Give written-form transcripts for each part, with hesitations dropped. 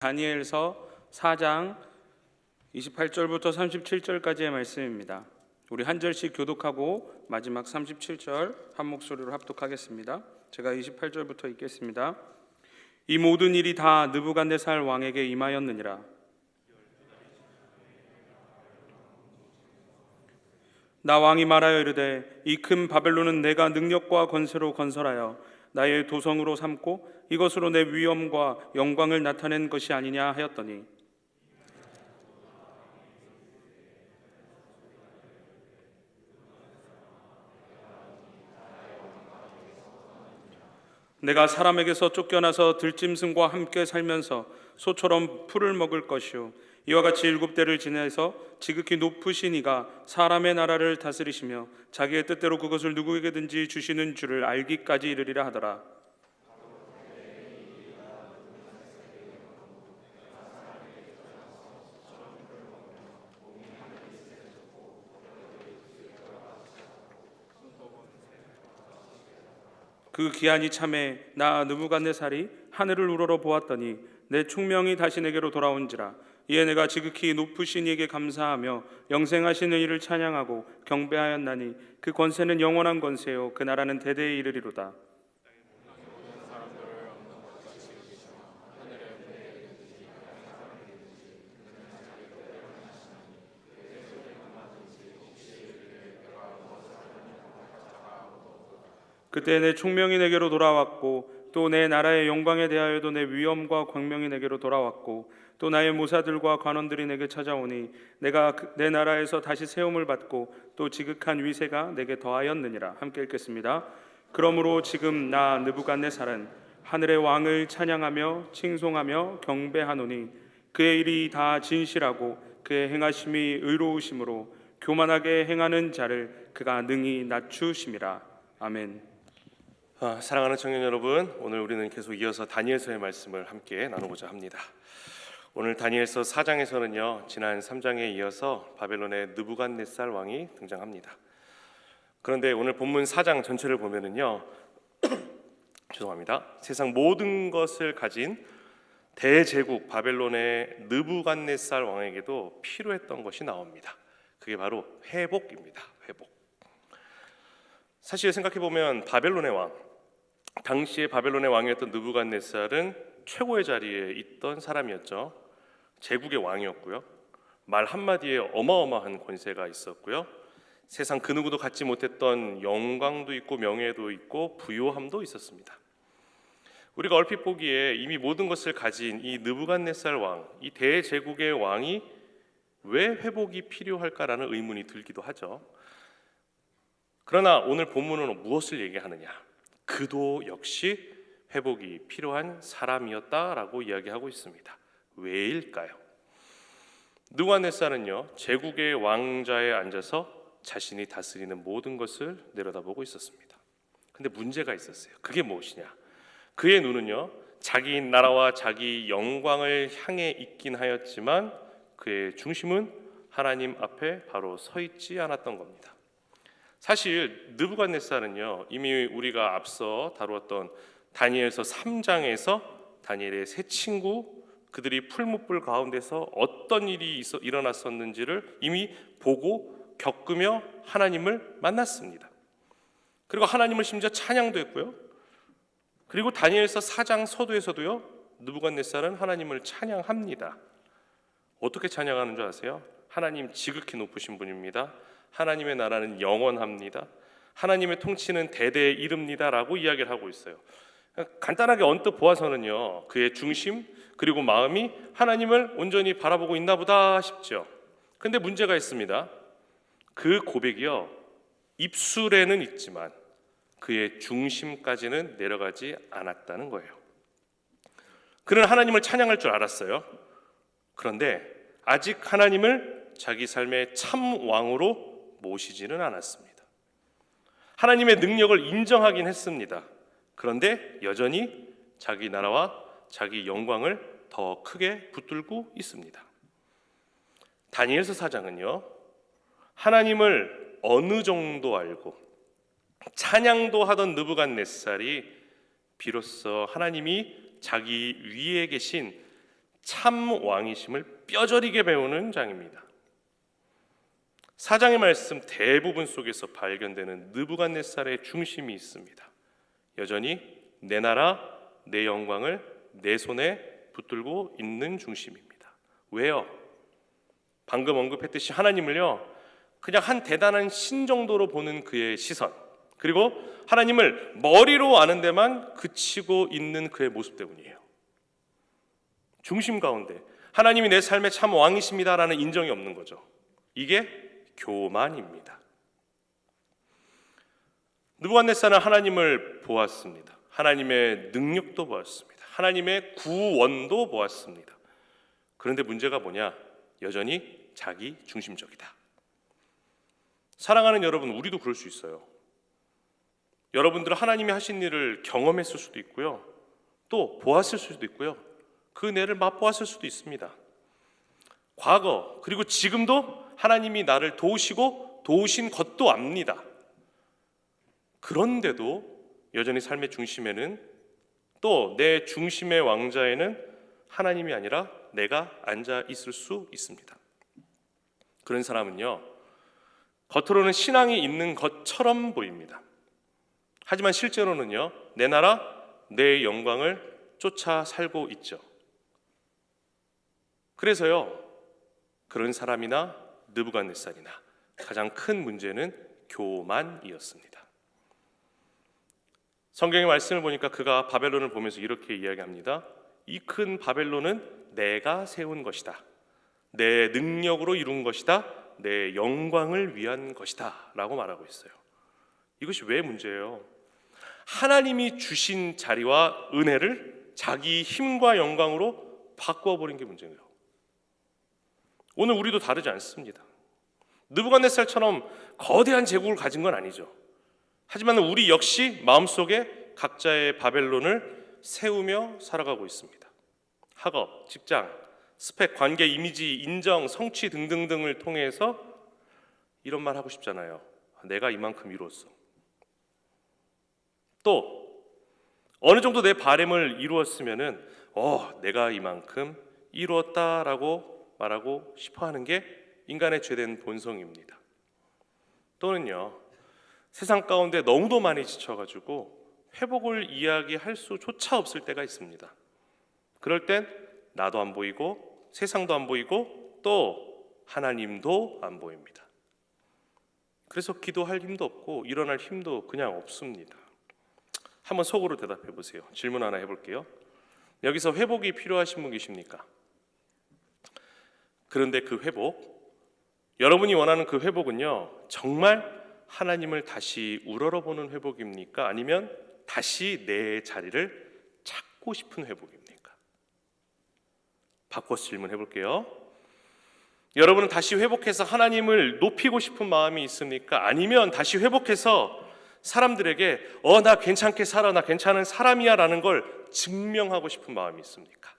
다니엘서 4장 28절부터 37절까지의 말씀입니다. 우리 한 절씩 교독하고 마지막 37절 한 목소리로 합독하겠습니다. 제가 28절부터 읽겠습니다. 이 모든 일이 다 느부갓네살 왕에게 임하였느니라. 나 왕이 말하여 이르되 이 큰 바벨론은 내가 능력과 권세로 건설하여 나의 도성으로 삼고 이것으로 내 위엄과 영광을 나타낸 것이 아니냐 하였더니, 내가 사람에게서 쫓겨나서 들짐승과 함께 살면서 소처럼 풀을 먹을 것이요 이와 같이 7대를 지내서 지극히 높으신 이가 사람의 나라를 다스리시며 자기의 뜻대로 그것을 누구에게든지 주시는 줄을 알기까지 이르리라 하더라. 그 기한이 참에 나 느부갓네살이 하늘을 우러러 보았더니 내 총명이 다시 내게로 돌아온지라. 이에 내가 지극히 높으신 이에게 감사하며 영생하시는 이를 찬양하고 경배하였나니 그 권세는 영원한 권세요 그 나라는 대대에 이르리로다. 그때 내 총명이 내게로 돌아왔고 또 내 나라의 영광에 대하여도 내 위엄과 광명이 내게로 돌아왔고 또 나의 모사들과 관원들이 내게 찾아오니 내가 내 나라에서 다시 세움을 받고 또 지극한 위세가 내게 더하였느니라. 함께 읽겠습니다. 그러므로 지금 나 느부갓네살은 하늘의 왕을 찬양하며 칭송하며 경배하노니 그의 일이 다 진실하고 그의 행하심이 의로우심으로 교만하게 행하는 자를 그가 능히 낮추심이라. 아멘. 사랑하는 청년 여러분, 오늘 우리는 계속 이어서 다니엘서의 말씀을 함께 나누고자 합니다. 오늘 다니엘서 4장에서는요 지난 3장에 이어서 바벨론의 느부갓네살 왕이 등장합니다. 그런데 오늘 본문 4장 전체를 보면은요 죄송합니다. 세상 모든 것을 가진 대제국 바벨론의 느부갓네살 왕에게도 필요했던 것이 나옵니다. 그게 바로 회복입니다. 회복. 사실 생각해보면 바벨론의 왕, 당시에 바벨론의 왕이었던 느부갓네살은 최고의 자리에 있던 사람이었죠. 제국의 왕이었고요. 말 한마디에 어마어마한 권세가 있었고요. 세상 그 누구도 갖지 못했던 영광도 있고 명예도 있고 부요함도 있었습니다. 우리가 얼핏 보기에 이미 모든 것을 가진 이 느부갓네살 왕, 이 대제국의 왕이 왜 회복이 필요할까라는 의문이 들기도 하죠. 그러나 오늘 본문은 무엇을 얘기하느냐? 그도 역시 회복이 필요한 사람이었다라고 이야기하고 있습니다. 왜일까요? 느부갓네살은요 제국의 왕좌에 앉아서 자신이 다스리는 모든 것을 내려다보고 있었습니다. 근데 문제가 있었어요. 그게 무엇이냐? 그의 눈은요 자기 나라와 자기 영광을 향해 있긴 하였지만 그의 중심은 하나님 앞에 바로 서 있지 않았던 겁니다. 사실 느부갓네살은요 이미 우리가 앞서 다루었던 다니엘서 3장에서 다니엘의 세 친구 그들이 풀무불 가운데서 어떤 일이 일어났었는지를 이미 보고 겪으며 하나님을 만났습니다. 그리고 하나님을 심지어 찬양도 했고요. 그리고 다니엘서 4장 서두에서도요 느부갓네살은 하나님을 찬양합니다. 어떻게 찬양하는 줄 아세요? 하나님 지극히 높으신 분입니다. 하나님의 나라는 영원합니다. 하나님의 통치는 대대에 이릅니다 라고 이야기를 하고 있어요. 간단하게 언뜻 보아서는요 그의 중심 그리고 마음이 하나님을 온전히 바라보고 있나 보다 싶죠. 근데 문제가 있습니다. 그 고백이요 입술에는 있지만 그의 중심까지는 내려가지 않았다는 거예요. 그는 하나님을 찬양할 줄 알았어요. 그런데 아직 하나님을 자기 삶의 참 왕으로 모시지는 않았습니다. 하나님의 능력을 인정하긴 했습니다. 그런데 여전히 자기 나라와 자기 영광을 더 크게 붙들고 있습니다. 다니엘서 4장은요 하나님을 어느 정도 알고 찬양도 하던 느부갓네살이 비로소 하나님이 자기 위에 계신 참 왕이심을 뼈저리게 배우는 장입니다. 사장의 말씀 대부분 속에서 발견되는 느부갓네살의 중심이 있습니다. 여전히 내 나라, 내 영광을 내 손에 붙들고 있는 중심입니다. 왜요? 방금 언급했듯이 하나님을요, 그냥 한 대단한 신 정도로 보는 그의 시선, 그리고 하나님을 머리로 아는 데만 그치고 있는 그의 모습 때문이에요. 중심 가운데 하나님이 내 삶의 참 왕이십니다라는 인정이 없는 거죠. 이게 교만입니다. 느부갓네살은 하나님을 보았습니다. 하나님의 능력도 보았습니다. 하나님의 구원도 보았습니다. 그런데 문제가 뭐냐? 여전히 자기 중심적이다. 사랑하는 여러분, 우리도 그럴 수 있어요. 여러분들은 하나님이 하신 일을 경험했을 수도 있고요, 또 보았을 수도 있고요, 그 은혜를 맛보았을 수도 있습니다. 과거 그리고 지금도 하나님이 나를 도우시고 도우신 것도 압니다. 그런데도 여전히 삶의 중심에는, 또 내 중심의 왕자에는 하나님이 아니라 내가 앉아 있을 수 있습니다. 그런 사람은요, 겉으로는 신앙이 있는 것처럼 보입니다. 하지만 실제로는요, 내 나라, 내 영광을 쫓아 살고 있죠. 그래서요, 그런 사람이나 느부갓네살이나 가장 큰 문제는 교만이었습니다. 성경의 말씀을 보니까 그가 바벨론을 보면서 이렇게 이야기합니다. 이 큰 바벨론은 내가 세운 것이다. 내 능력으로 이룬 것이다. 내 영광을 위한 것이다 라고 말하고 있어요. 이것이 왜 문제예요? 하나님이 주신 자리와 은혜를 자기 힘과 영광으로 바꾸어버린 게 문제예요. 오늘 우리도 다르지 않습니다. 느부갓네살처럼 거대한 제국을 가진 건 아니죠. 하지만 우리 역시 마음속에 각자의 바벨론을 세우며 살아가고 있습니다. 학업, 직장, 스펙, 관계, 이미지, 인정, 성취 등등등을 통해서 이런 말 하고 싶잖아요. 내가 이만큼 이루었어. 또 어느 정도 내 바램을 이루었으면은 내가 이만큼 이루었다라고 말하고 싶어하는 게 인간의 죄된 본성입니다. 또는요, 세상 가운데 너무도 많이 지쳐가지고 회복을 이야기할 수조차 없을 때가 있습니다. 그럴 땐 나도 안 보이고 세상도 안 보이고 또 하나님도 안 보입니다. 그래서 기도할 힘도 없고 일어날 힘도 그냥 없습니다. 한번 속으로 대답해 보세요. 질문 하나 해볼게요. 여기서 회복이 필요하신 분 계십니까? 그런데 그 회복, 여러분이 원하는 그 회복은요, 정말 하나님을 다시 우러러보는 회복입니까? 아니면 다시 내 자리를 찾고 싶은 회복입니까? 바꿔서 질문해 볼게요. 여러분은 다시 회복해서 하나님을 높이고 싶은 마음이 있습니까? 아니면 다시 회복해서 사람들에게 나 괜찮게 살아, 나 괜찮은 사람이야 라는 걸 증명하고 싶은 마음이 있습니까?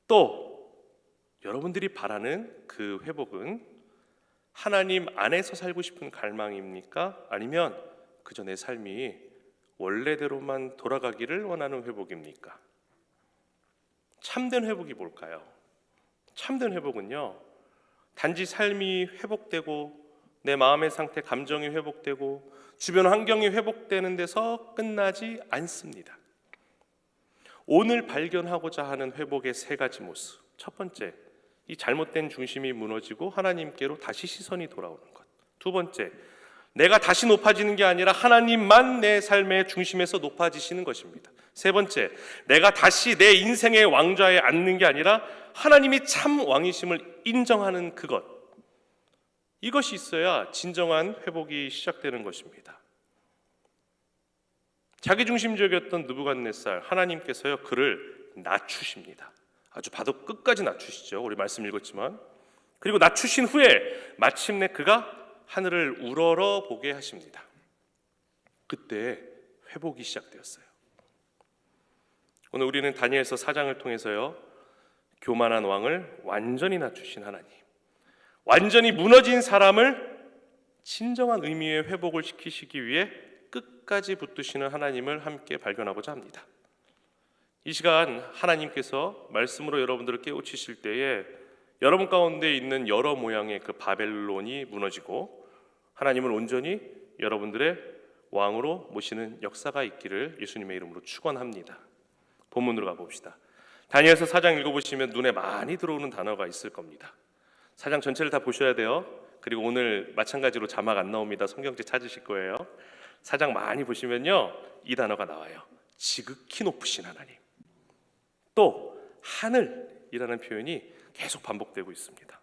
또 여러분들이 바라는 그 회복은 하나님 안에서 살고 싶은 갈망입니까? 아니면 그저 내 삶이 원래대로만 돌아가기를 원하는 회복입니까? 참된 회복이 뭘까요? 참된 회복은요, 단지 삶이 회복되고 내 마음의 상태, 감정이 회복되고 주변 환경이 회복되는 데서 끝나지 않습니다. 오늘 발견하고자 하는 회복의 세 가지 모습. 첫 번째, 이 잘못된 중심이 무너지고 하나님께로 다시 시선이 돌아오는 것. 두 번째, 내가 다시 높아지는 게 아니라 하나님만 내 삶의 중심에서 높아지시는 것입니다. 세 번째, 내가 다시 내 인생의 왕좌에 앉는 게 아니라 하나님이 참 왕이심을 인정하는 그것. 이것이 있어야 진정한 회복이 시작되는 것입니다. 자기중심적이었던 느부갓네살, 하나님께서요 그를 낮추십니다. 아주 바닥 끝까지 낮추시죠. 우리 말씀 읽었지만. 그리고 낮추신 후에 마침내 그가 하늘을 우러러 보게 하십니다. 그때 회복이 시작되었어요. 오늘 우리는 다니엘서 4장을 통해서요, 교만한 왕을 완전히 낮추신 하나님, 완전히 무너진 사람을 진정한 의미의 회복을 시키시기 위해 끝까지 붙드시는 하나님을 함께 발견하고자 합니다. 이 시간 하나님께서 말씀으로 여러분들을 깨우치실 때에 여러분 가운데 있는 여러 모양의 그 바벨론이 무너지고 하나님을 온전히 여러분들의 왕으로 모시는 역사가 있기를 예수님의 이름으로 축원합니다. 본문으로 가봅시다. 다니엘서 4장 읽어보시면 눈에 많이 들어오는 단어가 있을 겁니다. 4장 전체를 다 보셔야 돼요. 그리고 오늘 마찬가지로 자막 안 나옵니다. 성경책 찾으실 거예요. 4장 많이 보시면요, 이 단어가 나와요. 지극히 높으신 하나님. 또 하늘이라는 표현이 계속 반복되고 있습니다.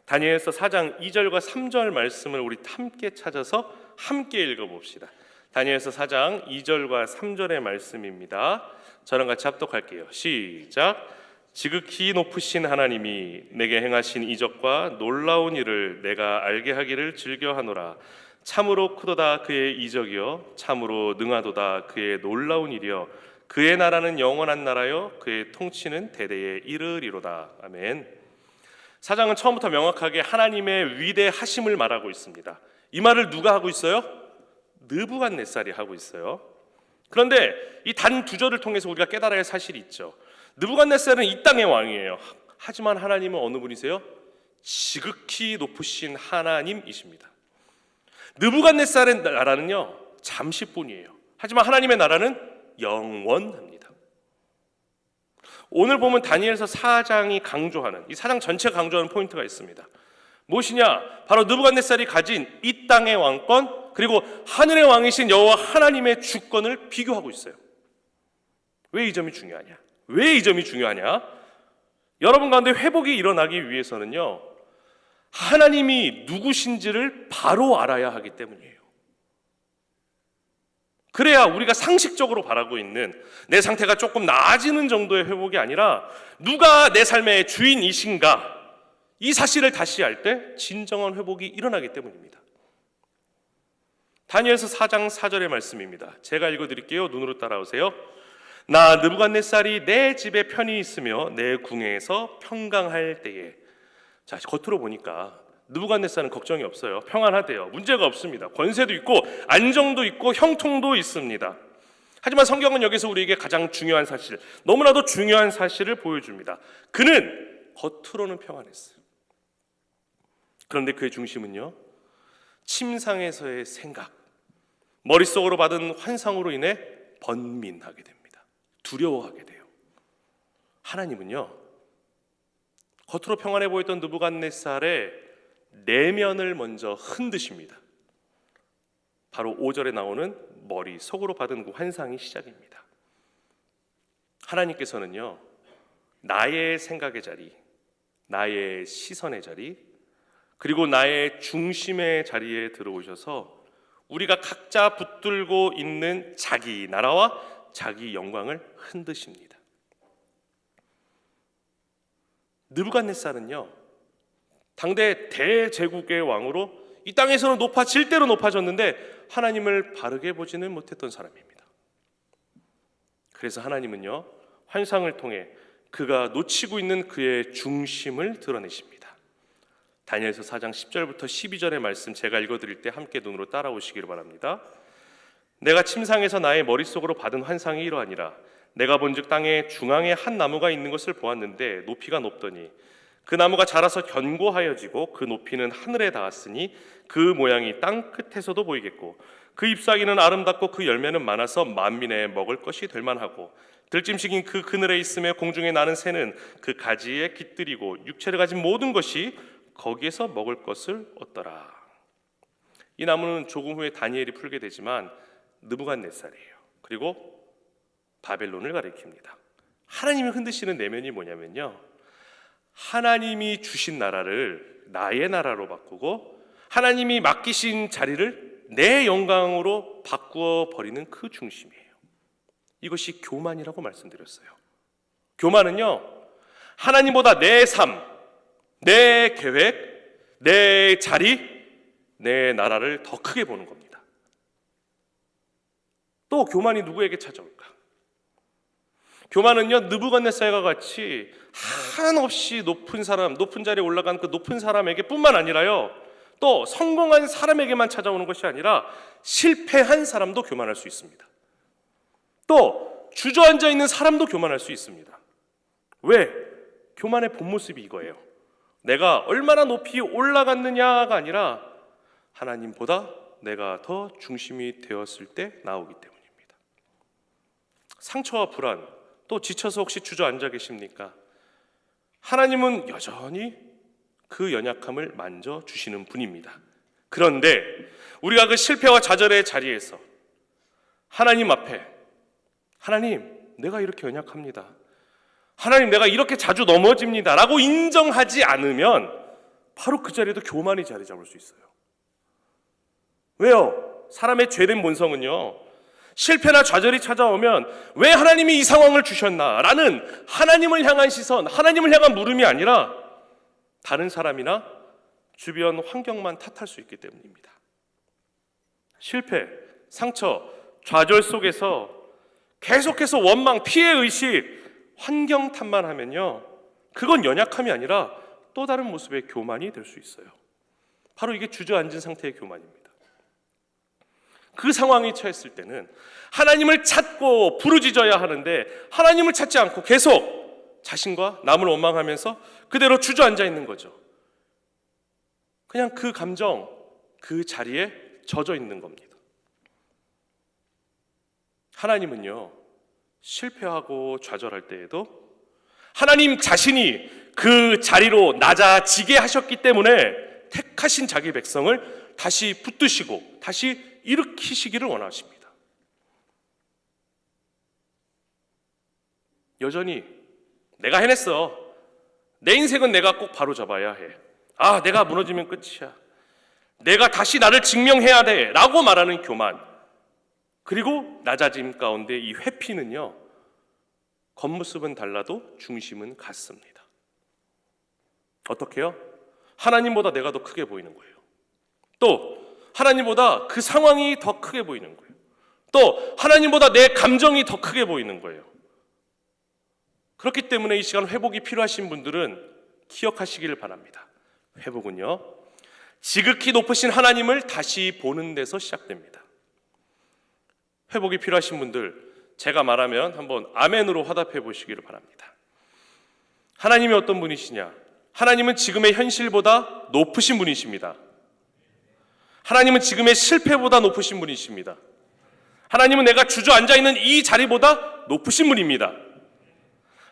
다니엘서 4장 2절과 3절 말씀을 우리 함께 찾아서 함께 읽어봅시다. 다니엘서 4장 2절과 3절의 말씀입니다. 저랑 같이 합독할게요. 시작. 지극히 높으신 하나님이 내게 행하신 이적과 놀라운 일을 내가 알게 하기를 즐겨하노라. 참으로 크도다 그의 이적이요 참으로 능하도다 그의 놀라운 일이요 그의 나라는 영원한 나라요 그의 통치는 대대에 이르리로다. 아멘. 사장은 처음부터 명확하게 하나님의 위대하심을 말하고 있습니다. 이 말을 누가 하고 있어요? 느부갓네살이 하고 있어요. 그런데 이 단 두 절을 통해서 우리가 깨달아야 할 사실이 있죠. 느부갓네살은 이 땅의 왕이에요. 하지만 하나님은 어느 분이세요? 지극히 높으신 하나님이십니다. 느부갓네살의 나라는요 잠시뿐이에요. 하지만 하나님의 나라는 영원합니다. 오늘 보면 다니엘서 4장이 강조하는, 이 4장 전체가 강조하는 포인트가 있습니다. 무엇이냐? 바로 느부갓네살이 가진 이 땅의 왕권, 그리고 하늘의 왕이신 여호와 하나님의 주권을 비교하고 있어요. 왜 이 점이 중요하냐? 왜 이 점이 중요하냐? 여러분 가운데 회복이 일어나기 위해서는요, 하나님이 누구신지를 바로 알아야 하기 때문이에요. 그래야 우리가 상식적으로 바라고 있는 내 상태가 조금 나아지는 정도의 회복이 아니라 누가 내 삶의 주인이신가, 이 사실을 다시 알 때 진정한 회복이 일어나기 때문입니다. 다니엘서 4장 4절의 말씀입니다. 제가 읽어드릴게요. 눈으로 따라오세요. 나 느부갓네살이 내 집에 편히 있으며 내 궁에서 평강할 때에. 자, 겉으로 보니까 느부갓네살은 걱정이 없어요. 평안하대요. 문제가 없습니다. 권세도 있고 안정도 있고 형통도 있습니다. 하지만 성경은 여기서 우리에게 가장 중요한 사실, 너무나도 중요한 사실을 보여줍니다. 그는 겉으로는 평안했어요. 그런데 그의 중심은요, 침상에서의 생각, 머릿속으로 받은 환상으로 인해 번민하게 됩니다. 두려워하게 돼요. 하나님은요, 겉으로 평안해 보였던 느부갓네살의 내면을 먼저 흔드십니다. 바로 5절에 나오는 머릿속으로 받은 그 환상이 시작입니다. 하나님께서는요, 나의 생각의 자리, 나의 시선의 자리, 그리고 나의 중심의 자리에 들어오셔서 우리가 각자 붙들고 있는 자기 나라와 자기 영광을 흔드십니다. 느부갓네살은요, 당대 대제국의 왕으로 이 땅에서는 높아질 대로 높아졌는데 하나님을 바르게 보지는 못했던 사람입니다. 그래서 하나님은요, 환상을 통해 그가 놓치고 있는 그의 중심을 드러내십니다. 다니엘서 4장 10절부터 12절의 말씀 제가 읽어드릴 때 함께 눈으로 따라오시기를 바랍니다. 내가 침상에서 나의 머릿속으로 받은 환상이 이러하니라. 내가 본즉 땅의 중앙에 한 나무가 있는 것을 보았는데 높이가 높더니 그 나무가 자라서 견고하여지고 그 높이는 하늘에 닿았으니 그 모양이 땅 끝에서도 보이겠고 그 잎사귀는 아름답고 그 열매는 많아서 만민의 먹을 것이 될 만하고 들짐승인 그 그늘에 있으며 공중에 나는 새는 그 가지에 깃들이고 육체를 가진 모든 것이 거기에서 먹을 것을 얻더라. 이 나무는 조금 후에 다니엘이 풀게 되지만 느부갓네살이에요. 그리고 바벨론을 가리킵니다. 하나님이 흔드시는 내면이 뭐냐면요, 하나님이 주신 나라를 나의 나라로 바꾸고 하나님이 맡기신 자리를 내 영광으로 바꾸어 버리는 그 중심이에요. 이것이 교만이라고 말씀드렸어요. 교만은요, 하나님보다 내 삶, 내 계획, 내 자리, 내 나라를 더 크게 보는 겁니다. 또 교만이 누구에게 찾아올까? 교만은요, 느부갓네살과 같이 한없이 높은 사람, 높은 자리에 올라간 그 높은 사람에게 뿐만 아니라요, 또 성공한 사람에게만 찾아오는 것이 아니라 실패한 사람도 교만할 수 있습니다. 또 주저앉아 있는 사람도 교만할 수 있습니다. 왜? 교만의 본 모습이 이거예요. 내가 얼마나 높이 올라갔느냐가 아니라 하나님보다 내가 더 중심이 되었을 때 나오기 때문입니다. 상처와 불안, 또 지쳐서 혹시 주저앉아 계십니까? 하나님은 여전히 그 연약함을 만져주시는 분입니다. 그런데 우리가 그 실패와 좌절의 자리에서 하나님 앞에, 하나님 내가 이렇게 연약합니다, 하나님 내가 이렇게 자주 넘어집니다 라고 인정하지 않으면 바로 그 자리에도 교만이 자리 잡을 수 있어요. 왜요? 사람의 죄된 본성은요, 실패나 좌절이 찾아오면 왜 하나님이 이 상황을 주셨나 라는 하나님을 향한 시선, 하나님을 향한 물음이 아니라 다른 사람이나 주변 환경만 탓할 수 있기 때문입니다. 실패, 상처, 좌절 속에서 계속해서 원망, 피해의식, 환경 탓만 하면요, 그건 연약함이 아니라 또 다른 모습의 교만이 될 수 있어요. 바로 이게 주저앉은 상태의 교만입니다. 그 상황이 처했을 때는 하나님을 찾고 부르짖어야 하는데 하나님을 찾지 않고 계속 자신과 남을 원망하면서 그대로 주저앉아 있는 거죠. 그냥 그 감정, 그 자리에 젖어 있는 겁니다. 하나님은요, 실패하고 좌절할 때에도 하나님 자신이 그 자리로 낮아지게 하셨기 때문에 택하신 자기 백성을 다시 붙드시고 다시 일으키시기를 원하십니다. 여전히 내가 해냈어, 내 인생은 내가 꼭 바로잡아야 해, 내가 무너지면 끝이야, 내가 다시 나를 증명해야 돼 라고 말하는 교만, 그리고 낮아짐 가운데 이 회피는요, 겉모습은 달라도 중심은 같습니다. 어떻게요? 하나님보다 내가 더 크게 보이는 거예요. 또 하나님보다 그 상황이 더 크게 보이는 거예요. 또 하나님보다 내 감정이 더 크게 보이는 거예요. 그렇기 때문에 이 시간 회복이 필요하신 분들은 기억하시기를 바랍니다. 회복은요, 지극히 높으신 하나님을 다시 보는 데서 시작됩니다. 회복이 필요하신 분들, 제가 말하면 한번 아멘으로 화답해 보시기를 바랍니다. 하나님이 어떤 분이시냐? 하나님은 지금의 현실보다 높으신 분이십니다. 하나님은 지금의 실패보다 높으신 분이십니다. 하나님은 내가 주저앉아 있는 이 자리보다 높으신 분입니다.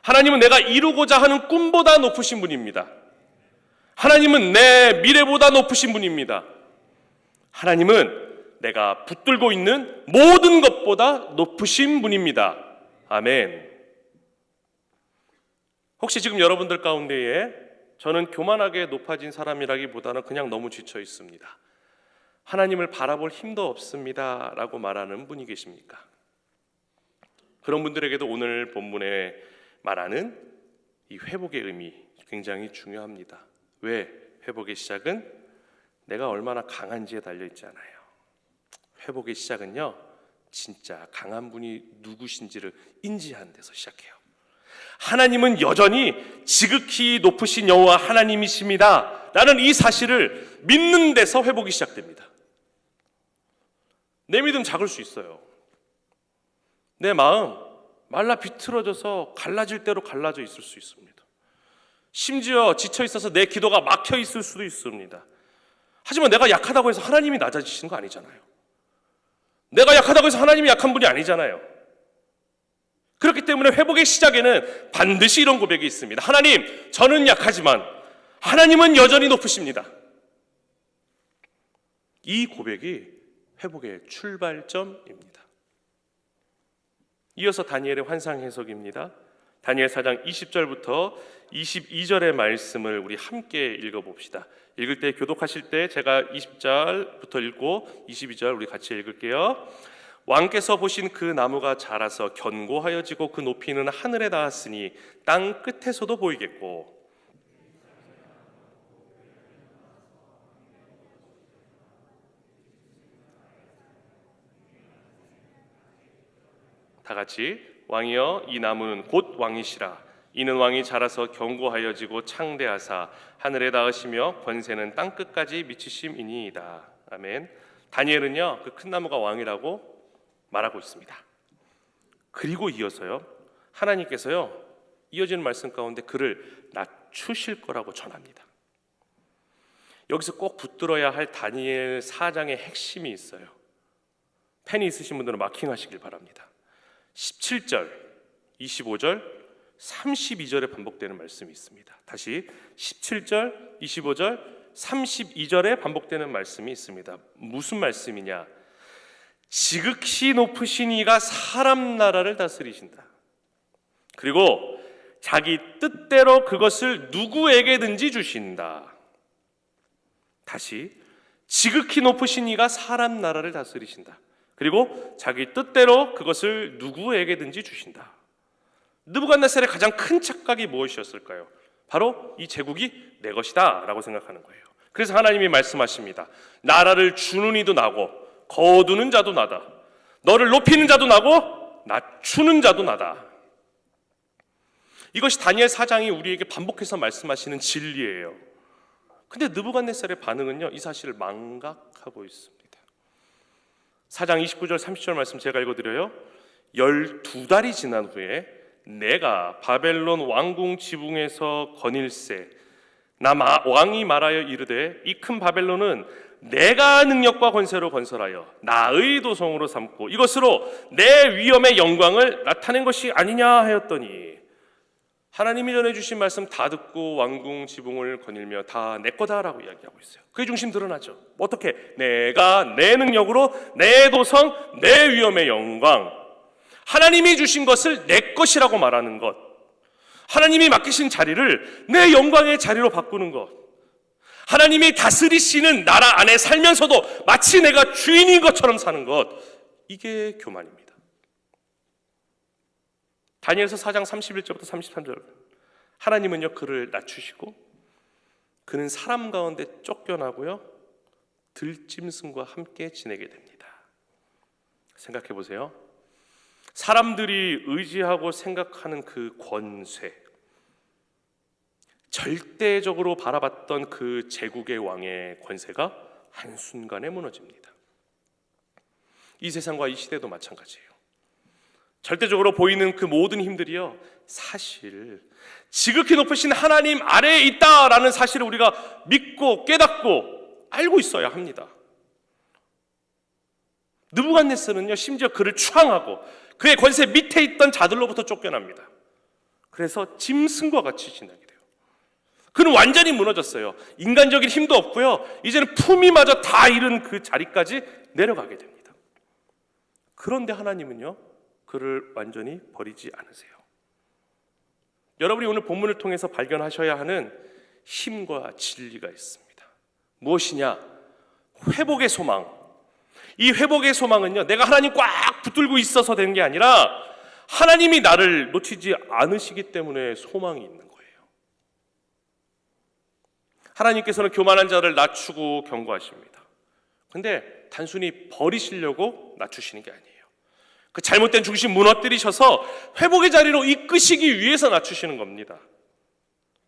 하나님은 내가 이루고자 하는 꿈보다 높으신 분입니다. 하나님은 내 미래보다 높으신 분입니다. 하나님은 내가 붙들고 있는 모든 것보다 높으신 분입니다. 아멘. 혹시 지금 여러분들 가운데에 저는 교만하게 높아진 사람이라기보다는 그냥 너무 지쳐 있습니다, 하나님을 바라볼 힘도 없습니다 라고 말하는 분이 계십니까? 그런 분들에게도 오늘 본문에 말하는 이 회복의 의미 굉장히 중요합니다. 왜? 회복의 시작은 내가 얼마나 강한지에 달려있지 않아요. 회복의 시작은요, 진짜 강한 분이 누구신지를 인지하는 데서 시작해요. 하나님은 여전히 지극히 높으신 여호와 하나님이십니다 라는 이 사실을 믿는 데서 회복이 시작됩니다. 내 믿음 작을 수 있어요. 내 마음 말라 비틀어져서 갈라질 대로 갈라져 있을 수 있습니다. 심지어 지쳐 있어서 내 기도가 막혀 있을 수도 있습니다. 하지만 내가 약하다고 해서 하나님이 낮아지시는 거 아니잖아요. 내가 약하다고 해서 하나님이 약한 분이 아니잖아요. 그렇기 때문에 회복의 시작에는 반드시 이런 고백이 있습니다. 하나님, 저는 약하지만 하나님은 여전히 높으십니다. 이 고백이 회복의 출발점입니다. 이어서 다니엘의 환상 해석입니다. 다니엘 4장 20절부터 22절의 말씀을 우리 함께 읽어봅시다. 읽을 때 교독하실 때 제가 20절부터 읽고 22절 우리 같이 읽을게요. 왕께서 보신 그 나무가 자라서 견고하여지고 그 높이는 하늘에 닿았으니 땅 끝에서도 보이겠고, 다 같이 왕이여 이 나무는 곧 왕이시라. 이는 왕이 자라서 견고하여지고 창대하사 하늘에 닿으시며 권세는 땅 끝까지 미치심이니이다. 아멘. 다니엘은요, 그 큰 나무가 왕이라고 말하고 있습니다. 그리고 이어서요, 하나님께서요 이어지는 말씀 가운데 그를 낮추실 거라고 전합니다. 여기서 꼭 붙들어야 할 다니엘 4장의 핵심이 있어요. 펜이 있으신 분들은 마킹하시길 바랍니다. 17절, 25절, 32절에 반복되는 말씀이 있습니다. 다시 17절, 25절, 32절에 반복되는 말씀이 있습니다. 무슨 말씀이냐? 지극히 높으신 이가 사람 나라를 다스리신다. 그리고 자기 뜻대로 그것을 누구에게든지 주신다. 다시, 지극히 높으신 이가 사람 나라를 다스리신다. 그리고 자기 뜻대로 그것을 누구에게든지 주신다. 느부갓네살의 가장 큰 착각이 무엇이었을까요? 바로 이 제국이 내 것이다 라고 생각하는 거예요. 그래서 하나님이 말씀하십니다. 나라를 주는 이도 나고 거두는 자도 나다. 너를 높이는 자도 나고 낮추는 자도 나다. 이것이 다니엘 4장이 우리에게 반복해서 말씀하시는 진리예요. 근데 느부갓네살의 반응은요, 이 사실을 망각하고 있습니다. 4장 29절 30절 말씀 제가 읽어드려요. 12달이 지난 후에 내가 바벨론 왕궁 지붕에서 거닐세 나 왕이 말하여 이르되 이 큰 바벨론은 내가 능력과 권세로 건설하여 나의 도성으로 삼고 이것으로 내 위엄의 영광을 나타낸 것이 아니냐 하였더니, 하나님이 전해주신 말씀 다 듣고 왕궁 지붕을 거닐며 다 내 거다라고 이야기하고 있어요. 그의 중심 드러나죠. 어떻게? 내가 내 능력으로 내 도성, 내 위엄의 영광, 하나님이 주신 것을 내 것이라고 말하는 것, 하나님이 맡기신 자리를 내 영광의 자리로 바꾸는 것, 하나님이 다스리시는 나라 안에 살면서도 마치 내가 주인인 것처럼 사는 것, 이게 교만입니다. 다니엘서 4장 31절부터 33절, 하나님은요 그를 낮추시고 그는 사람 가운데 쫓겨나고요 들짐승과 함께 지내게 됩니다. 생각해 보세요. 사람들이 의지하고 생각하는 그 권세, 절대적으로 바라봤던 그 제국의 왕의 권세가 한순간에 무너집니다. 이 세상과 이 시대도 마찬가지예요. 절대적으로 보이는 그 모든 힘들이요, 사실 지극히 높으신 하나님 아래에 있다라는 사실을 우리가 믿고 깨닫고 알고 있어야 합니다. 느부갓네살은요 심지어 그를 추앙하고 그의 권세 밑에 있던 자들로부터 쫓겨납니다. 그래서 짐승과 같이 지내게 돼요. 그는 완전히 무너졌어요. 인간적인 힘도 없고요, 이제는 품위마저 다 잃은 그 자리까지 내려가게 됩니다. 그런데 하나님은요 그를 완전히 버리지 않으세요. 여러분이 오늘 본문을 통해서 발견하셔야 하는 힘과 진리가 있습니다. 무엇이냐? 회복의 소망. 이 회복의 소망은요, 내가 하나님 꽉 붙들고 있어서 되는 게 아니라 하나님이 나를 놓치지 않으시기 때문에 소망이 있는 거예요. 하나님께서는 교만한 자를 낮추고 경고하십니다. 근데 단순히 버리시려고 낮추시는 게 아니에요. 그 잘못된 중심 무너뜨리셔서 회복의 자리로 이끄시기 위해서 낮추시는 겁니다.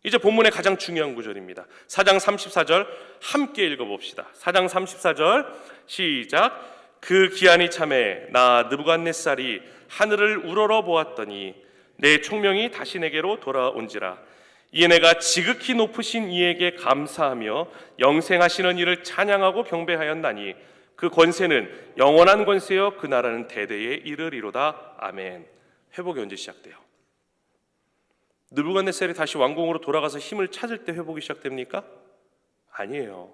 이제 본문의 가장 중요한 구절입니다. 4장 34절 함께 읽어봅시다. 4장 34절 시작. 그 기한이 참에 나 느부갓네살이 하늘을 우러러 보았더니 내 총명이 다시 내게로 돌아온지라. 이에 내가 지극히 높으신 이에게 감사하며 영생하시는 이를 찬양하고 경배하였나니 그 권세는 영원한 권세여 그 나라는 대대에 이르리로다. 아멘. 회복이 언제 시작돼요? 느부갓네살이 다시 왕궁으로 돌아가서 힘을 찾을 때 회복이 시작됩니까? 아니에요.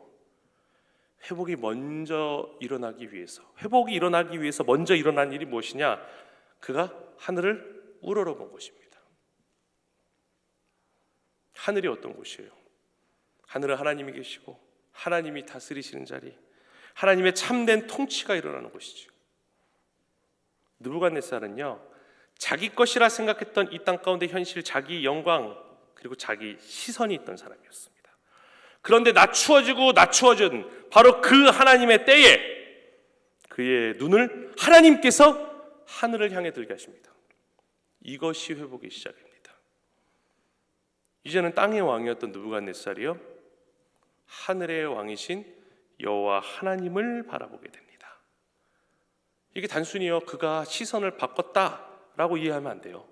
회복이 먼저 일어나기 위해서, 회복이 일어나기 위해서 먼저 일어난 일이 무엇이냐? 그가 하늘을 우러러본 것입니다. 하늘이 어떤 곳이에요? 하늘은 하나님이 계시고 하나님이 다스리시는 자리, 하나님의 참된 통치가 일어나는 곳이죠. 느부갓네살은요 자기 것이라 생각했던 이 땅 가운데 현실, 자기 영광 그리고 자기 시선이 있던 사람이었습니다. 그런데 낮추어진 바로 그 하나님의 때에 그의 눈을 하나님께서 하늘을 향해 들게 하십니다. 이것이 회복의 시작입니다. 이제는 땅의 왕이었던 느부갓네살이요 하늘의 왕이신 여호와 하나님을 바라보게 됩니다. 이게 단순히요 그가 시선을 바꿨다 라고 이해하면 안 돼요.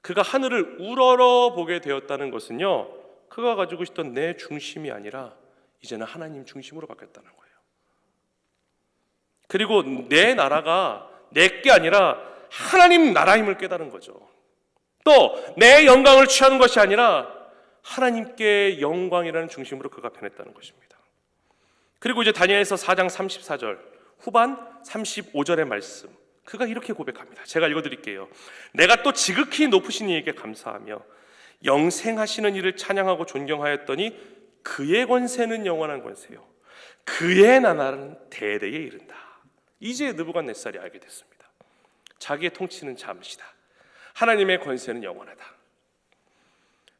그가 하늘을 우러러 보게 되었다는 것은요, 그가 가지고 있던 내 중심이 아니라 이제는 하나님 중심으로 바뀌었다는 거예요. 그리고 내 나라가 내게 아니라 하나님 나라임을 깨달은 거죠. 또 내 영광을 취하는 것이 아니라 하나님께 영광이라는 중심으로 그가 변했다는 것입니다. 그리고 이제 다니엘서 4장 34절 후반 35절의 말씀, 그가 이렇게 고백합니다. 제가 읽어드릴게요. 내가 또 지극히 높으신 이에게 감사하며 영생하시는 이를 찬양하고 존경하였더니 그의 권세는 영원한 권세요 그의 나라는 대대에 이른다. 이제 느부갓네살이 알게 됐습니다. 자기의 통치는 잠시다. 하나님의 권세는 영원하다.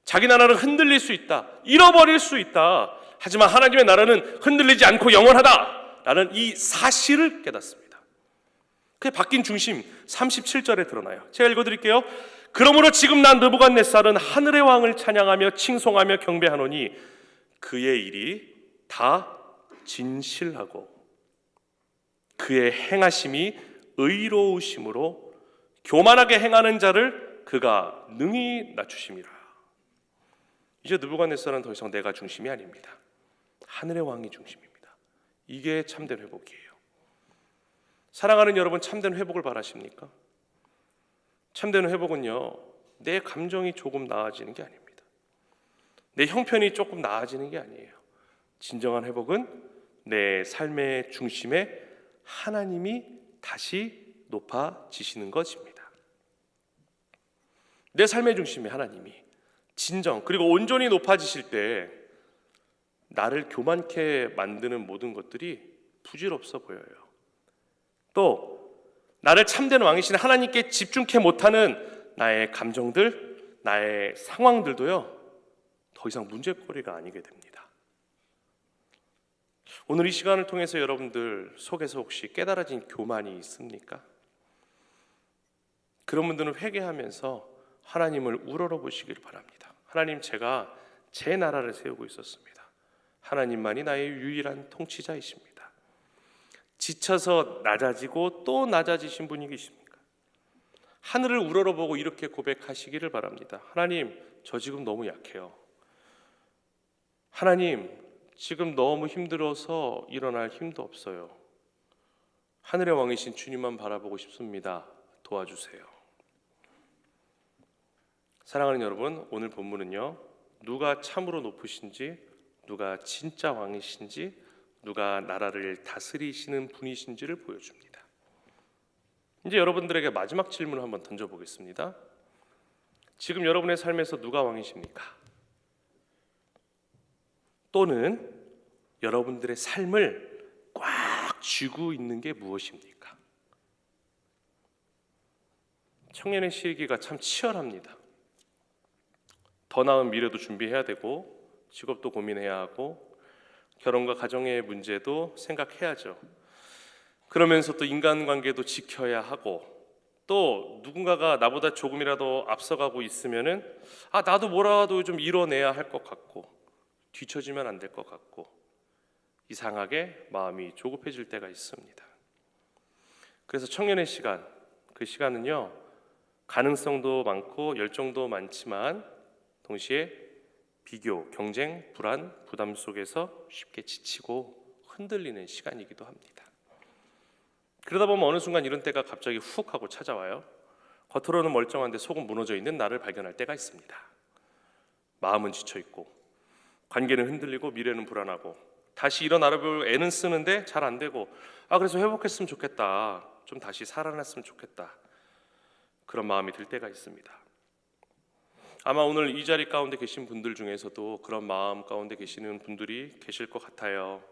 자기 나라는 흔들릴 수 있다. 잃어버릴 수 있다. 하지만 하나님의 나라는 흔들리지 않고 영원하다. 라는 이 사실을 깨닫습니다. 그게 바뀐 중심 37절에 드러나요. 제가 읽어드릴게요. 그러므로 지금 난 느부갓네살은 하늘의 왕을 찬양하며 칭송하며 경배하노니 그의 일이 다 진실하고 그의 행하심이 의로우심으로 교만하게 행하는 자를 그가 능히 낮추심이라. 이제 느부갓네살은 더 이상 내가 중심이 아닙니다. 하늘의 왕이 중심입니다. 이게 참된 회복이에요. 사랑하는 여러분, 참된 회복을 바라십니까? 참된 회복은요, 내 감정이 조금 나아지는 게 아닙니다. 내 형편이 조금 나아지는 게 아니에요. 진정한 회복은 내 삶의 중심에 하나님이 다시 높아지시는 것입니다. 내 삶의 중심에 하나님이 진정 그리고 온전히 높아지실 때 나를 교만케 만드는 모든 것들이 부질없어 보여요. 또 나를 참된 왕이신 하나님께 집중케 못하는 나의 감정들, 나의 상황들도요, 더 이상 문제거리가 아니게 됩니다. 오늘 이 시간을 통해서 여러분들 속에서 혹시 깨달아진 교만이 있습니까? 그런 분들은 회개하면서 하나님을 우러러보시길 바랍니다. 하나님, 제가 제 나라를 세우고 있었습니다. 하나님만이 나의 유일한 통치자이십니다. 지쳐서 낮아지고 또 낮아지신 분이 계십니까? 하늘을 우러러보고 이렇게 고백하시기를 바랍니다. 하나님, 저 지금 너무 약해요. 하나님, 지금 너무 힘들어서 일어날 힘도 없어요. 하늘의 왕이신 주님만 바라보고 싶습니다. 도와주세요. 사랑하는 여러분, 오늘 본문은요, 누가 참으로 높으신지, 누가 진짜 왕이신지, 누가 나라를 다스리시는 분이신지를 보여줍니다. 이제 여러분들에게 마지막 질문을 한번 던져보겠습니다. 지금 여러분의 삶에서 누가 왕이십니까? 또는 여러분들의 삶을 꽉 쥐고 있는 게 무엇입니까? 청년의 시기가 참 치열합니다. 더 나은 미래도 준비해야 되고, 직업도 고민해야 하고, 결혼과 가정의 문제도 생각해야죠. 그러면서 또 인간관계도 지켜야 하고, 또 누군가가 나보다 조금이라도 앞서가고 있으면은 나도 뭐라도 좀 이뤄내야 할 것 같고, 뒤처지면 안 될 것 같고, 이상하게 마음이 조급해질 때가 있습니다. 그래서 청년의 시간, 그 시간은요, 가능성도 많고 열정도 많지만 동시에 비교, 경쟁, 불안, 부담 속에서 쉽게 지치고 흔들리는 시간이기도 합니다. 그러다 보면 어느 순간 이런 때가 갑자기 훅 하고 찾아와요. 겉으로는 멀쩡한데 속은 무너져 있는 나를 발견할 때가 있습니다. 마음은 지쳐 있고, 관계는 흔들리고, 미래는 불안하고, 다시 일어나려고 애는 쓰는데 잘 안 되고, 그래서 회복했으면 좋겠다, 좀 다시 살아났으면 좋겠다, 그런 마음이 들 때가 있습니다. 아마 오늘 이 자리 가운데 계신 분들 중에서도 그런 마음 가운데 계시는 분들이 계실 것 같아요.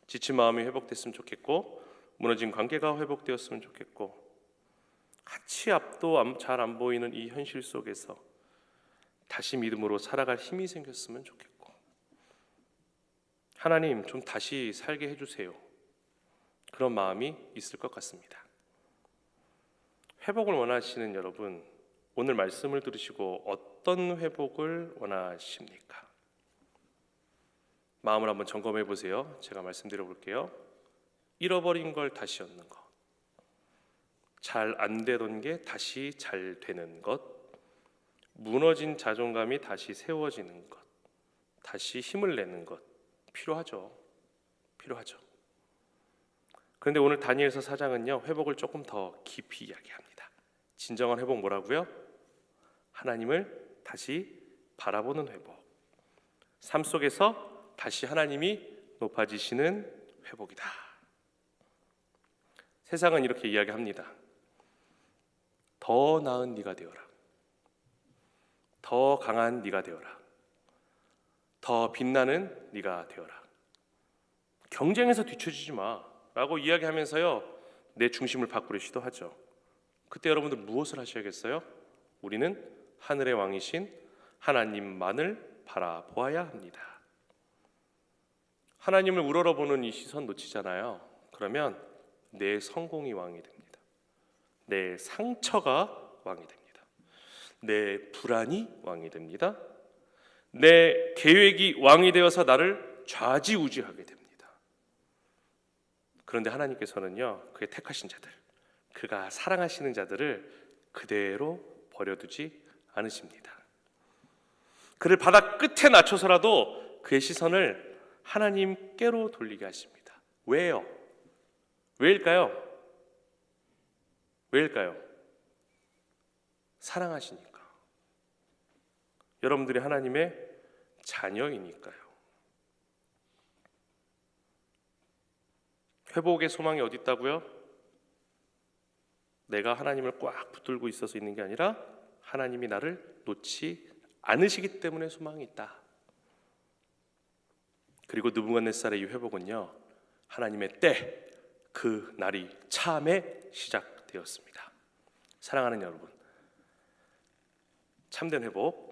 지친 마음이 회복됐으면 좋겠고, 무너진 관계가 회복되었으면 좋겠고, 같이 앞도 잘 안 보이는 이 현실 속에서 다시 믿음으로 살아갈 힘이 생겼으면 좋겠고, 하나님 좀 다시 살게 해주세요, 그런 마음이 있을 것 같습니다. 회복을 원하시는 여러분, 오늘 말씀을 들으시고 어떤 회복을 원하십니까? 마음을 한번 점검해 보세요. 제가 말씀드려 볼게요. 잃어버린 걸 다시 얻는 것, 잘 안 되던 게 다시 잘 되는 것, 무너진 자존감이 다시 세워지는 것, 다시 힘을 내는 것 필요하죠. 그런데 오늘 다니엘서 4장은요, 회복을 조금 더 깊이 이야기합니다. 진정한 회복 뭐라고요? 하나님을 다시 바라보는 회복. 삶 속에서 다시 하나님이 높아지시는 회복이다. 세상은 이렇게 이야기합니다. 더 나은 네가 되어라. 더 강한 네가 되어라. 더 빛나는 네가 되어라. 경쟁에서 뒤처지지 마 라고 이야기하면서요, 내 중심을 바꾸려 시도하죠. 그때 여러분들 무엇을 하셔야겠어요? 우리는 하늘의 왕이신 하나님만을 바라보아야 합니다. 하나님을 우러러보는 이 시선 놓치잖아요. 그러면 내 성공이 왕이 됩니다. 내 상처가 왕이 됩니다. 내 불안이 왕이 됩니다. 내 계획이 왕이 되어서 나를 좌지우지하게 됩니다. 그런데 하나님께서는요, 그의 택하신 자들, 그가 사랑하시는 자들을 그대로 버려두지 않으십니다. 그를 바다 끝에 낮춰서라도 그의 시선을 하나님께로 돌리게 하십니다. 왜요? 왜일까요? 사랑하시니까. 여러분들이 하나님의 자녀이니까요. 회복의 소망이 어디 있다고요? 내가 하나님을 꽉 붙들고 있어서 있는 게 아니라 하나님이 나를 놓지 않으시기 때문에 소망이 있다. 그리고 느부갓네살의 이 회복은요, 하나님의 때, 그 날이 참에 시작되었습니다. 사랑하는 여러분, 참된 회복,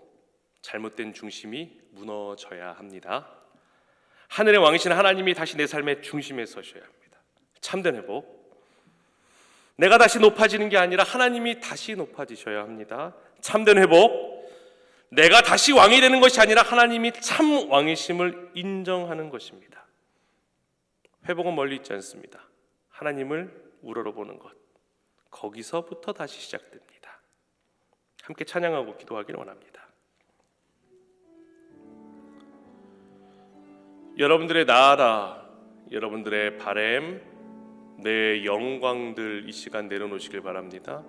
잘못된 중심이 무너져야 합니다. 하늘의 왕이신 하나님이 다시 내 삶의 중심에 서셔야 합니다. 참된 회복, 내가 다시 높아지는 게 아니라 하나님이 다시 높아지셔야 합니다. 참된 회복, 내가 다시 왕이 되는 것이 아니라 하나님이 참 왕이심을 인정하는 것입니다. 회복은 멀리 있지 않습니다. 하나님을 우러러보는 것, 거기서부터 다시 시작됩니다. 함께 찬양하고 기도하기를 원합니다. 여러분들의 나아라, 여러분들의 바램, 내 영광들 이 시간 내려놓으시길 바랍니다.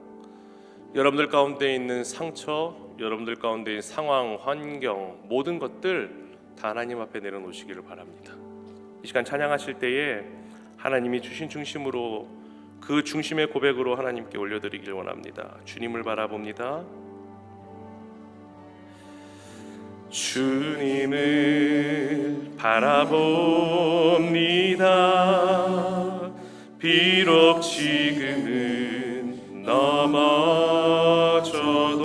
여러분들 가운데 있는 상처, 여러분들 가운데 있는 상황, 환경, 모든 것들 다 하나님 앞에 내려놓으시기를 바랍니다. 이 시간 찬양하실 때에 하나님이 주신 중심으로, 그 중심의 고백으로 하나님께 올려드리길 원합니다. 주님을 바라봅니다. 주님을 바라봅니다. 비록 지금은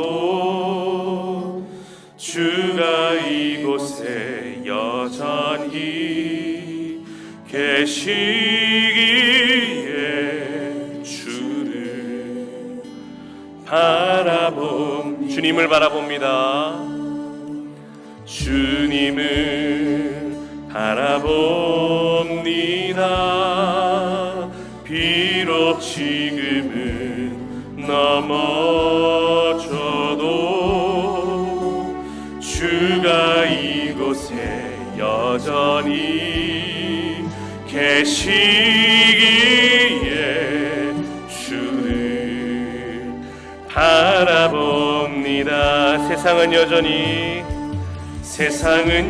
넘어져도 주가 이곳에 여전히 계시기에 주를 주님을 바라봅니다. 주님을 바라봅니다. 비록 지금은 넘어져도 주가 이곳에 여전히 계시기에 주를 바라봅니다. 세상은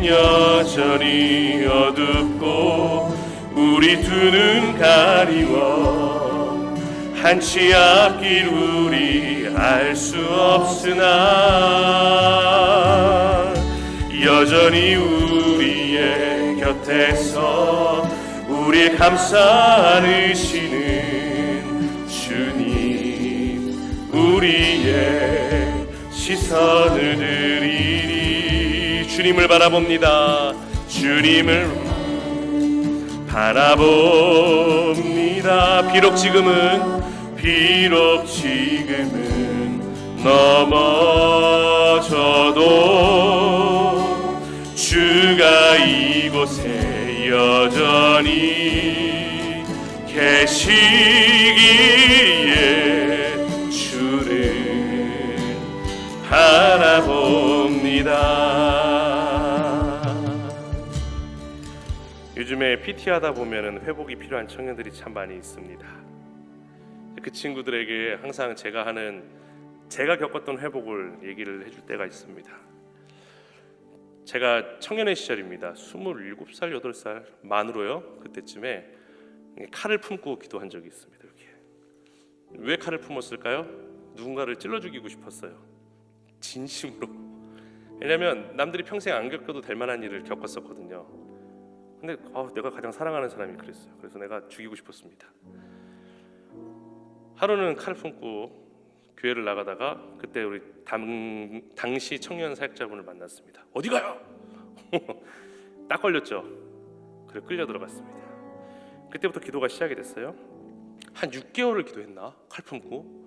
여전히 어둡고 우리 두 눈 가리워 한치 앞길 우리 알 수 없으나 여전히 우리의 곁에서 우리 감싸 안으시는 주님, 우리의 시선을 드리리. 주님을 바라봅니다. 주님을 바라봅니다. 비록 지금은 넘어져도 주가 이곳에 여전히 계시기에 요즘에 PT 하다 보면은 회복이 필요한 청년들이 참 많이 있습니다. 그 친구들에게 항상 제가 겪었던 회복을 얘기를 해줄 때가 있습니다. 제가 청년의 시절입니다. 27살, 8살 만으로요. 그때쯤에 칼을 품고 기도한 적이 있습니다. 이렇게. 왜 칼을 품었을까요? 누군가를 찔러 죽이고 싶었어요. 진심으로. 왜냐면 남들이 평생 안 겪어도 될 만한 일을 겪었었거든요. 근데 내가 가장 사랑하는 사람이 그랬어요. 그래서 내가 죽이고 싶었습니다. 하루는 칼을 품고 교회를 나가다가 그때 우리 당시 청년 사역자분을 만났습니다. 어디 가요? 딱 걸렸죠. 그래 끌려 들어갔습니다. 그때부터 기도가 시작이 됐어요. 한 6개월을 기도했나? 칼 품고.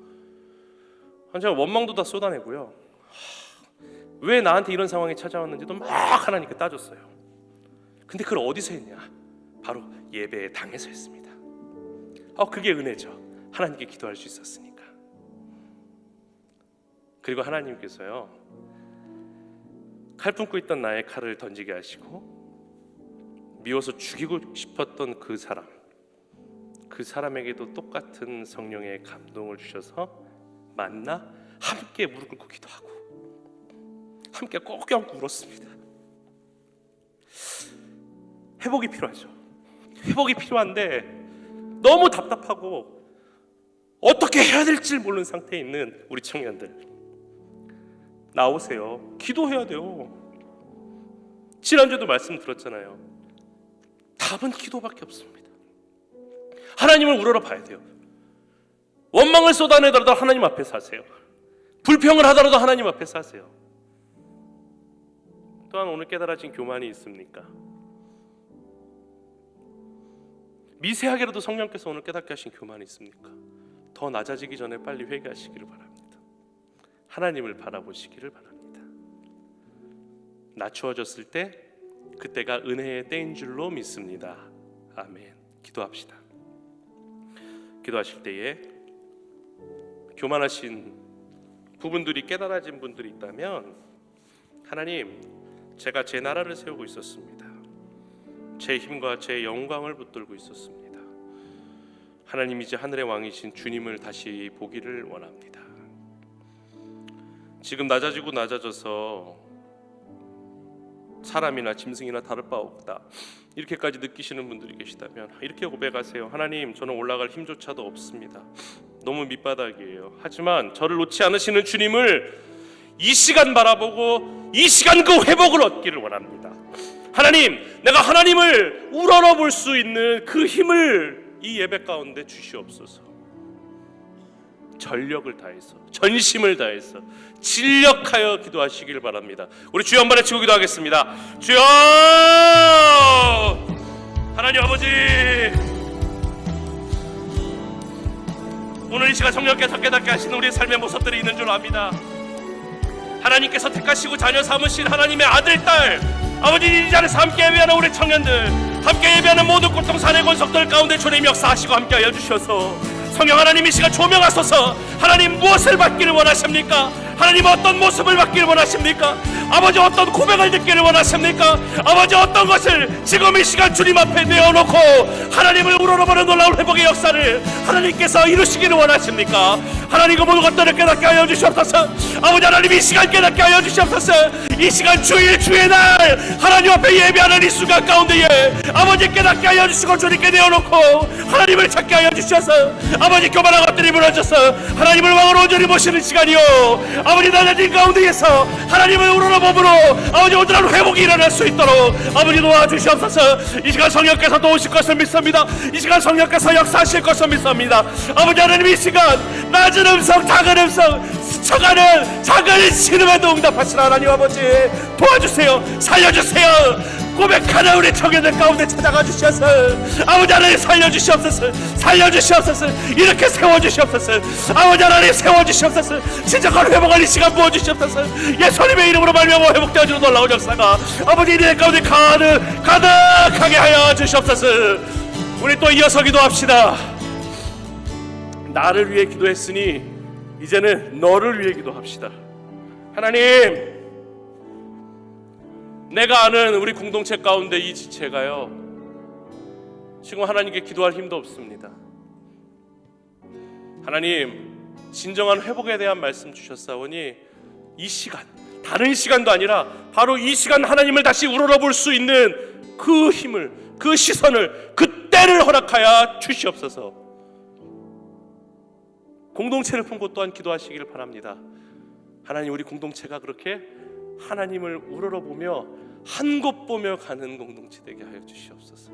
제가 원망도 다 쏟아내고요. 왜 나한테 이런 상황이 찾아왔는지도 막 하나님께 따졌어요. 근데 그걸 어디서 했냐? 바로 예배의 당에서 했습니다. 그게 은혜죠. 하나님께 기도할 수 있었으니까. 그리고 하나님께서요, 칼 품고 있던 나의 칼을 던지게 하시고 미워서 죽이고 싶었던 그 사람에게도 똑같은 성령의 감동을 주셔서 만나 함께 무릎 꿇고 기도하고 함께 꼭 껴안고 울었습니다. 회복이 필요하죠. 회복이 필요한데 너무 답답하고 어떻게 해야 될지 모르는 상태에 있는 우리 청년들, 나오세요. 기도해야 돼요. 지난주에도 말씀 들었잖아요. 답은 기도밖에 없습니다. 하나님을 우러러 봐야 돼요. 원망을 쏟아내더라도 하나님 앞에서 하세요. 불평을 하더라도 하나님 앞에서 하세요. 또한 오늘 깨달아진 교만이 있습니까? 미세하게라도 성령께서 오늘 깨닫게 하신 교만이 있습니까? 더 낮아지기 전에 빨리 회개하시기를 바랍니다. 하나님을 바라보시기를 바랍니다. 낮추어졌을 때 그때가 은혜의 때인 줄로 믿습니다. 아멘. 기도합시다. 기도하실 때에 교만하신 부분들이 깨달아진 분들이 있다면, 하나님, 제가 제 나라를 세우고 있었습니다. 제 힘과 제 영광을 붙들고 있었습니다. 하나님, 이제 하늘의 왕이신 주님을 다시 보기를 원합니다. 지금 낮아지고 낮아져서 사람이나 짐승이나 다를 바 없다, 이렇게까지 느끼시는 분들이 계시다면 이렇게 고백하세요. 하나님, 저는 올라갈 힘조차도 없습니다. 너무 밑바닥이에요. 하지만 저를 놓지 않으시는 주님을 이 시간 바라보고 이 시간 그 회복을 얻기를 원합니다. 하나님, 내가 하나님을 우러러볼 수 있는 그 힘을 이 예배 가운데 주시옵소서. 전력을 다해서, 전심을 다해서 진력하여 기도하시길 바랍니다. 우리 주여 한번 외치고 기도하겠습니다. 주여! 하나님 아버지, 오늘 이 시간 성령께서 깨닫게 하시는 우리의 삶의 모습들이 있는 줄 압니다. 하나님께서 택하시고 자녀 삼으신 하나님의 아들, 딸, 아버지, 이 자리에서 함께 예배하는 우리 청년들, 함께 예배하는 모든 고통산의 권속들 가운데 주님 역사하시고 함께하여 주셔서 성령 하나님, 이 시간 조명하소서. 하나님, 무엇을 받기를 원하십니까? 하나님, 어떤 모습을 받기를 원하십니까? 아버지, 어떤 고백을 듣기를 원하십니까? 아버지, 어떤 것을 지금 이 시간 주님 앞에 내어놓고 하나님을 우러러보는 놀라운 회복의 역사를 하나님께서 이루시기를 원하십니까? 하나님, 그 모든 것들을 깨닫게 하여 주시옵소서. 아버지 하나님, 이 시간 깨닫게 하여 주시옵소서. 이 시간 주일 주의 날 하나님 앞에 예배하는 이 순간 가운데에 아버지 깨닫게 하여 주시고 주님께 내어놓고 하나님을 찾게 하여 주셔서 아버지 교만한 것들이 무너져서 하나님을 왕으로 온전히 모시는 시간이요, 아버지 낮아진 가운데에서 하나님을 우러러봄으로 아버지 온전한 회복이 일어날 수 있도록 아버지 도와주시옵소서. 이 시간 성령께서 도우실 것을 믿습니다. 이 시간 성령께서 역사하실 것을 믿습니다. 아버지 하나님, 이 시간 낮은 음성, 작은 음성, 스쳐가는 작은 신음에도 응답하시는 하나님 아버지 도와주세요. 살려주세요. 고백하는 우리 청년들 가운데 찾아가 주셔서 아버지 하나님 살려주시옵소서. 살려주시옵소서. 이렇게 세워주시옵소서. 아버지 하나님 세워주시옵소서. 진정한 회복할 이 시간 부어주시옵소서. 예수님의 이름으로 말미암아 회복되어지는 놀라운 역사가 아버지 이들 가운데 가득하게 하여 주시옵소서. 우리 또 이어서 기도합시다. 나를 위해 기도했으니 이제는 너를 위해 기도합시다. 하나님, 내가 아는 우리 공동체 가운데 이 지체가요, 지금 하나님께 기도할 힘도 없습니다. 하나님, 진정한 회복에 대한 말씀 주셨사오니 이 시간, 다른 시간도 아니라 바로 이 시간 하나님을 다시 우러러볼 수 있는 그 힘을, 그 시선을, 그 때를 허락하여 주시옵소서. 공동체를 품고 또한 기도하시기를 바랍니다. 하나님, 우리 공동체가 그렇게 하나님을 우러러보며 한 곳 보며 가는 공동체 되게 하여 주시옵소서.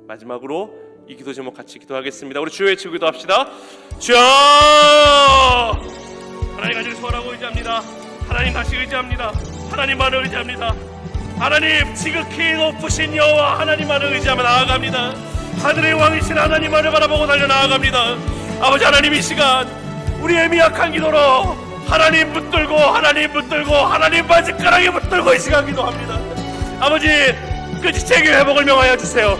마지막으로 이 기도 제목 같이 기도하겠습니다. 우리 주여 외치고 기도합시다. 주여! 하나님 가지고 소원하고 의지합니다. 하나님 다시 의지합니다. 하나님만을 의지합니다. 하나님 지극히 높으신 여호와 하나님만을 의지하며 나아갑니다. 하늘의 왕이신 하나님만을 바라보고 달려 나아갑니다. 아버지 하나님, 이 시간 우리의 미약한 기도로 하나님 붙들고 하나님 바지가랑에 붙들고 이 시간 기도합니다. 아버지, 그 지체의 회복을 명하여 주세요.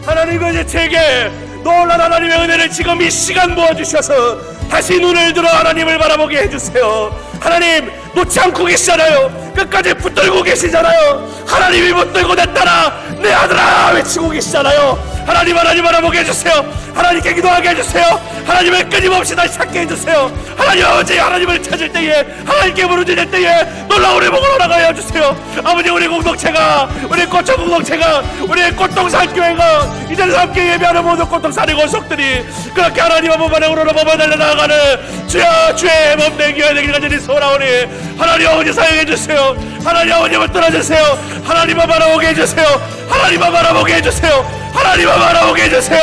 하나님, 그 지체에게 놀라운 하나님의 은혜를 지금 이 시간 모아주셔서 다시 눈을 들어 하나님을 바라보게 해주세요. 하나님, 놓지 않고 계시잖아요. 끝까지 붙들고 계시잖아요. 하나님이 붙들고 내 딸아, 내 아들아 외치고 계시잖아요. 하나님 바라보게 해주세요. 하나님께 기도하게 해주세요. 하나님을 끊임없이 다시 찾게 해주세요. 하나님 아버지, 하나님을 찾을 때에, 하나님께 부르짖을 때에 놀라운 회복을 허락하여 해주세요. 아버지, 우리 공동체가, 우리 꽃청 공동체가, 우리 꽃동산 교회가 이 자리에서 함께 예배하는 모든 꽃동산의 권속들이 그렇게 하나님 한 번만에 우러러보며 달려나가는 주여, 주의 몸된 교회 되기를 간절히 소원하오니 하나님 아버지 사용해 주세요. 하나님 아버님을 떠나주세요. 하나님만 바라보게 해주세요. 하나님만 바라보게 해주세요. 하나님만 바라보게 해주세요.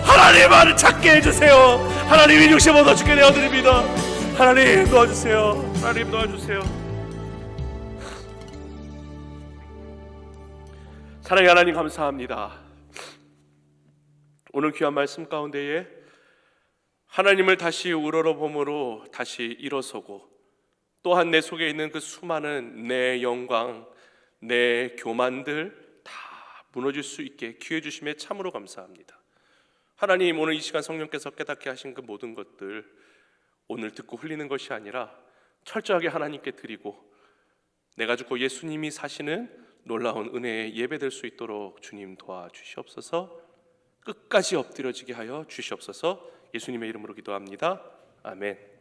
하나님만 찾게 해주세요. 하나님이 65도 죽게 되어드립니다. 하나님 도와주세요. 하나님 도와주세요. 사랑의 하나님, 감사합니다. 오늘 귀한 말씀 가운데에 하나님을 다시 우러러봄으로 다시 일어서고, 또한 내 속에 있는 그 수많은 내 영광, 내 교만들 다 무너질 수 있게 기회 주심에 참으로 감사합니다. 하나님, 오늘 이 시간 성령께서 깨닫게 하신 그 모든 것들 오늘 듣고 흘리는 것이 아니라 철저하게 하나님께 드리고 내가 죽고 예수님이 사시는 놀라운 은혜에 예배될 수 있도록 주님 도와주시옵소서. 끝까지 엎드려지게 하여 주시옵소서. 예수님의 이름으로 기도합니다. 아멘.